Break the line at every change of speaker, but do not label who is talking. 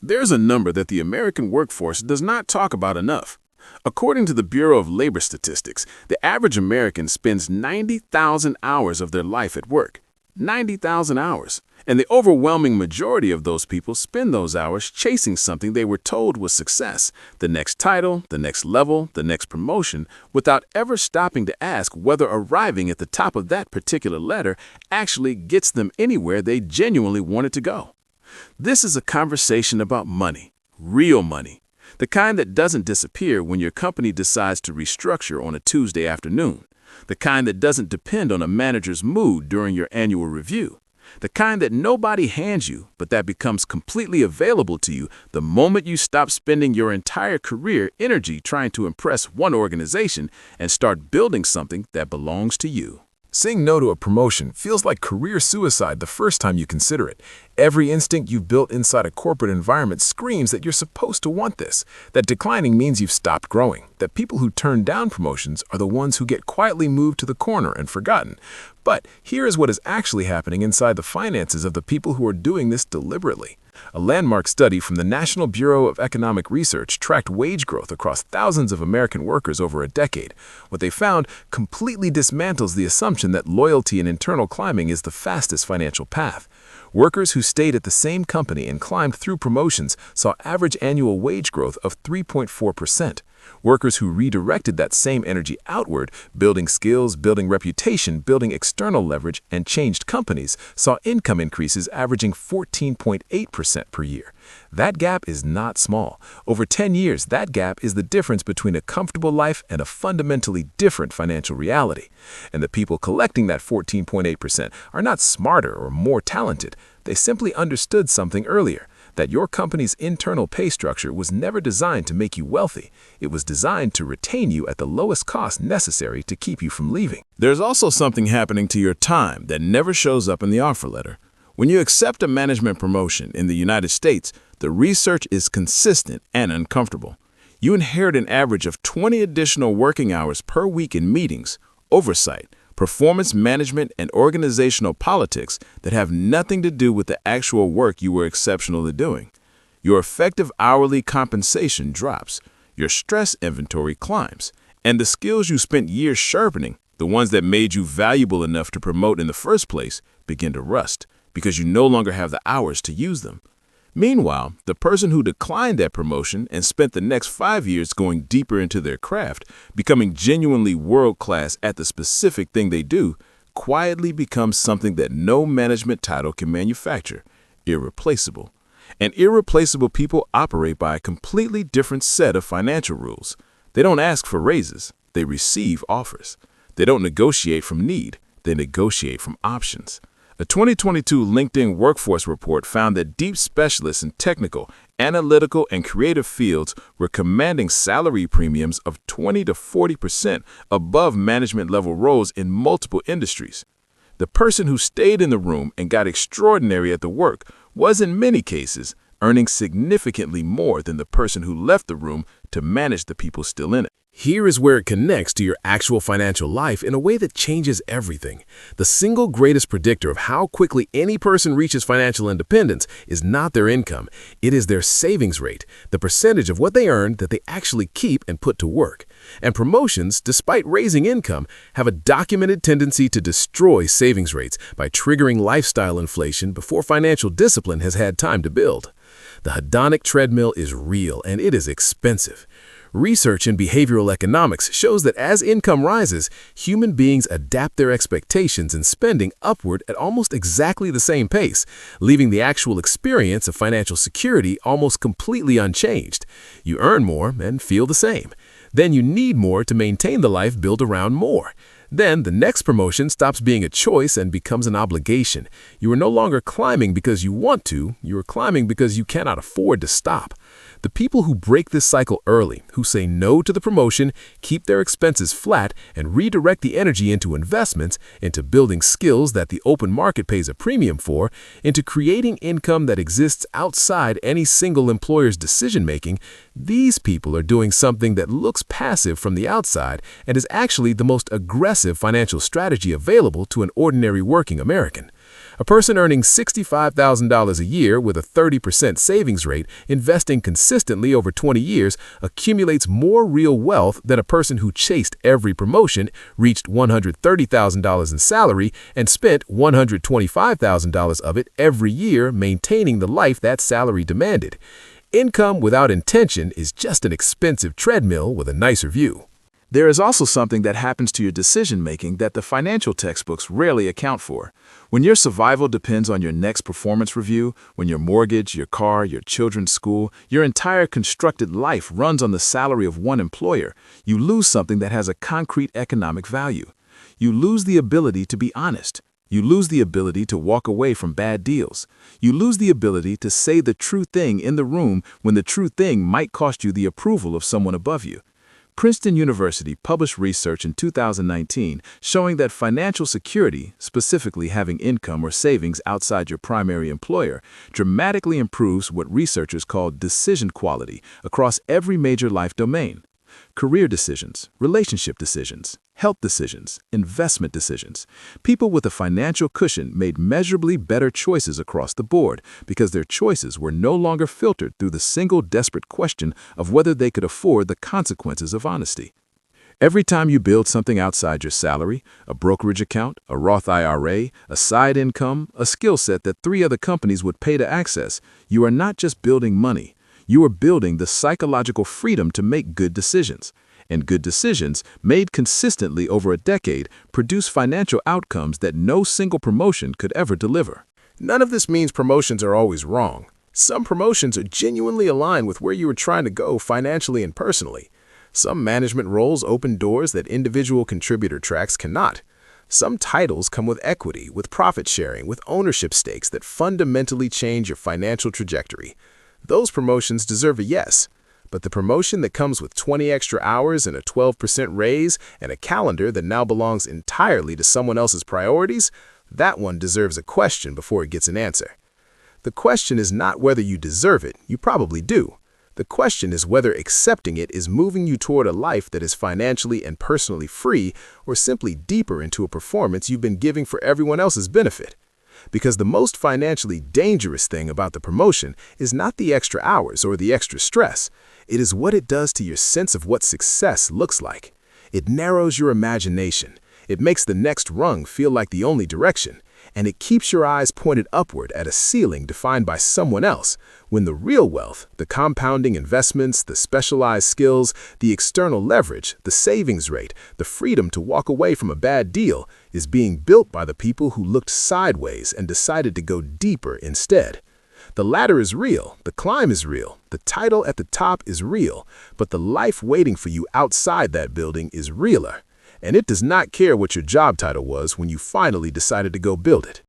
There's a number that the American workforce does not talk about enough. According to the Bureau of Labor Statistics, the average American spends 90,000 hours of their life at work. 90,000 hours. And the overwhelming majority of those people spend those hours chasing something they were told was success, the next title, the next level, the next promotion, without ever stopping to ask whether arriving at the top of that particular ladder actually gets them anywhere they genuinely wanted to go. This is a conversation about money, real money, the kind that doesn't disappear when your company decides to restructure on a Tuesday afternoon, the kind that doesn't depend on a manager's mood during your annual review, the kind that nobody hands you, but that becomes completely available to you the moment you stop spending your entire career energy trying to impress one organization and start building something that belongs to you.
Saying no to a promotion feels like career suicide the first time you consider it. Every instinct you've built inside a corporate environment screams that you're supposed to want this, that declining means you've stopped growing, that people who turn down promotions are the ones who get quietly moved to the corner and forgotten. But here is what is actually happening inside the finances of the people who are doing this deliberately. A landmark study from the National Bureau of Economic Research tracked wage growth across thousands of American workers over a decade. What they found completely dismantles the assumption that loyalty and internal climbing is the fastest financial path. Workers who stayed at the same company and climbed through promotions saw average annual wage growth of 3.4%. Workers who redirected that same energy outward, building skills, building reputation, building external leverage, and changed companies, saw income increases averaging 14.8% per year. That gap is not small. Over 10 years, that gap is the difference between a comfortable life and a fundamentally different financial reality. And the people collecting that 14.8% are not smarter or more talented. They simply understood something earlier, that your company's internal pay structure was never designed to make you wealthy. It was designed to retain you at the lowest cost necessary to keep you from leaving.
There's also something happening to your time that never shows up in the offer letter. When you accept a management promotion in the United States, the research is consistent and uncomfortable. You inherit an average of 20 additional working hours per week in meetings, oversight, performance management, and organizational politics that have nothing to do with the actual work you were exceptional at doing. Your effective hourly compensation drops, your stress inventory climbs, and the skills you spent years sharpening, the ones that made you valuable enough to promote in the first place, begin to rust because you no longer have the hours to use them. Meanwhile, the person who declined that promotion and spent the next 5 years going deeper into their craft, becoming genuinely world-class at the specific thing they do, quietly becomes something that no management title can manufacture: irreplaceable. And irreplaceable people operate by a completely different set of financial rules. They don't ask for raises, they receive offers. They don't negotiate from need, they negotiate from options. A 2022 LinkedIn Workforce Report found that deep specialists in technical, analytical, and creative fields were commanding salary premiums of 20 to 40% above management-level roles in multiple industries. The person who stayed in the room and got extraordinary at the work was, in many cases, earning significantly more than the person who left the room to manage the people still in it.
Here is where it connects to your actual financial life in a way that changes everything. The single greatest predictor of how quickly any person reaches financial independence is not their income. It is their savings rate, the percentage of what they earn that they actually keep and put to work. And promotions, despite raising income, have a documented tendency to destroy savings rates by triggering lifestyle inflation before financial discipline has had time to build. The hedonic treadmill is real, and it is expensive. Research in behavioral economics shows that as income rises, human beings adapt their expectations and spending upward at almost exactly the same pace, leaving the actual experience of financial security almost completely unchanged. You earn more and feel the same. Then you need more to maintain the life built around more. Then the next promotion stops being a choice and becomes an obligation. You are no longer climbing because you want to, you are climbing because you cannot afford to stop. The people who break this cycle early, who say no to the promotion, keep their expenses flat, and redirect the energy into investments, into building skills that the open market pays a premium for, into creating income that exists outside any single employer's decision-making, these people are doing something that looks passive from the outside and is actually the most aggressive financial strategy available to an ordinary working American. A person earning $65,000 a year with a 30% savings rate, investing consistently over 20 years, accumulates more real wealth than a person who chased every promotion, reached $130,000 in salary, and spent $125,000 of it every year maintaining the life that salary demanded. Income without intention is just an expensive treadmill with a nicer view.
There is also something that happens to your decision-making that the financial textbooks rarely account for. When your survival depends on your next performance review, when your mortgage, your car, your children's school, your entire constructed life runs on the salary of one employer, you lose something that has a concrete economic value. You lose the ability to be honest. You lose the ability to walk away from bad deals. You lose the ability to say the true thing in the room when the true thing might cost you the approval of someone above you. Princeton University published research in 2019 showing that financial security, specifically having income or savings outside your primary employer, dramatically improves what researchers call decision quality across every major life domain. Career decisions, relationship decisions, health decisions, investment decisions. People with a financial cushion made measurably better choices across the board because their choices were no longer filtered through the single desperate question of whether they could afford the consequences of honesty. Every time you build something outside your salary, a brokerage account, a Roth IRA, a side income, a skill set that 3 other companies would pay to access, you are not just building money. You are building the psychological freedom to make good decisions. And good decisions, made consistently over a decade, produce financial outcomes that no single promotion could ever deliver.
None of this means promotions are always wrong. Some promotions are genuinely aligned with where you are trying to go financially and personally. Some management roles open doors that individual contributor tracks cannot. Some titles come with equity, with profit sharing, with ownership stakes that fundamentally change your financial trajectory. Those promotions deserve a yes, but the promotion that comes with 20 extra hours and a 12% raise and a calendar that now belongs entirely to someone else's priorities, that one deserves a question before it gets an answer. The question is not whether you deserve it, you probably do. The question is whether accepting it is moving you toward a life that is financially and personally free or simply deeper into a performance you've been giving for everyone else's benefit. Because the most financially dangerous thing about the promotion is not the extra hours or the extra stress. It is what it does to your sense of what success looks like. It narrows your imagination. It makes the next rung feel like the only direction. And it keeps your eyes pointed upward at a ceiling defined by someone else, when the real wealth, the compounding investments, the specialized skills, the external leverage, the savings rate, the freedom to walk away from a bad deal, is being built by the people who looked sideways and decided to go deeper instead. The ladder is real, the climb is real, the title at the top is real, but the life waiting for you outside that building is realer. And it does not care what your job title was when you finally decided to go build it.